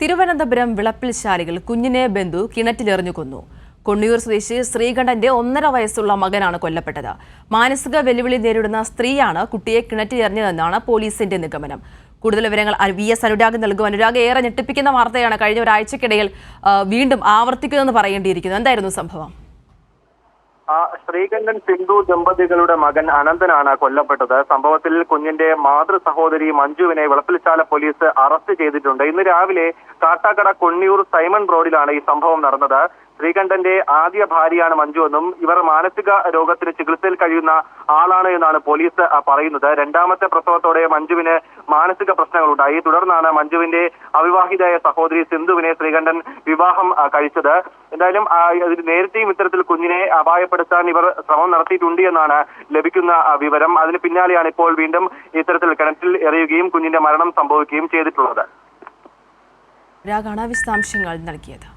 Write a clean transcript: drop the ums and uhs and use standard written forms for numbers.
തിരുവനന്തപുരം വിളപ്പിൽശാലികൾ കുഞ്ഞിനെ ബന്ധു കിണറ്റിലെറിഞ്ഞു കൊന്നു. കൊണ്ണിയൂർ സ്വദേശി ശ്രീകണ്ഠന്റെ 1.5 വയസ്സുള്ള മകനാണ് കൊല്ലപ്പെട്ടത്. മാനസിക വെല്ലുവിളി നേരിടുന്ന സ്ത്രീയാണ് കുട്ടിയെ കിണറ്റിലെറിഞ്ഞതെന്നാണ് പോലീസിന്റെ നിഗമനം. കൂടുതൽ വിവരങ്ങൾ VS അനുരാഗ് നൽകും. അനുരാഗ്, ഏറെ ഞെട്ടിപ്പിക്കുന്ന വാർത്തയാണ് കഴിഞ്ഞ ഒരാഴ്ചക്കിടയിൽ വീണ്ടും ആവർത്തിക്കുന്നതെന്ന് പറയേണ്ടിയിരിക്കുന്നു. എന്തായിരുന്നു സംഭവം? ശ്രീകണ്ഠൻ സിന്ധു ദമ്പതികളുടെ മകൻ അനന്തനാണ് കൊല്ലപ്പെട്ടത്. സംഭവത്തിൽ കുഞ്ഞിന്റെ മാതൃ സഹോദരി മഞ്ജുവിനെ വിളപ്പിൽശാല പോലീസ് അറസ്റ്റ് ചെയ്തിട്ടുണ്ട്. ഇന്ന് രാവിലെ കാട്ടാക്കട കൊണ്ണിയൂർ സൈമൺ റോഡിലാണ് ഈ സംഭവം നടന്നത്. ശ്രീകണ്ഠന്റെ ആദ്യ ഭാര്യയാണ് മഞ്ജു എന്നും ഇവർ മാനസിക രോഗത്തിന് ചികിത്സയിൽ കഴിയുന്ന ആളാണ് എന്നാണ് പോലീസ് പറയുന്നത്. രണ്ടാമത്തെ പ്രസവത്തോടെ മഞ്ജുവിന് മാനസിക പ്രശ്നങ്ങളുണ്ടായി. തുടർന്നാണ് മഞ്ജുവിന്റെ അവിവാഹിതയായ സഹോദരി സിന്ധുവിനെ ശ്രീകണ്ഠൻ വിവാഹം കഴിച്ചത്. എന്തായാലും നേരത്തെയും ഇത്തരത്തിൽ കുഞ്ഞിനെ അപായപ്പെടുത്താൻ ഇവർ ശ്രമം നടത്തിയിട്ടുണ്ട് എന്നാണ് ലഭിക്കുന്ന വിവരം. അതിന് പിന്നാലെയാണ് ഇപ്പോൾ വീണ്ടും ഇത്തരത്തിൽ കിണറ്റിൽ എറിയുകയും കുഞ്ഞിന്റെ മരണം സംഭവിക്കുകയും ചെയ്തിട്ടുള്ളത്. വിശദാംശങ്ങൾ നൽകിയത്.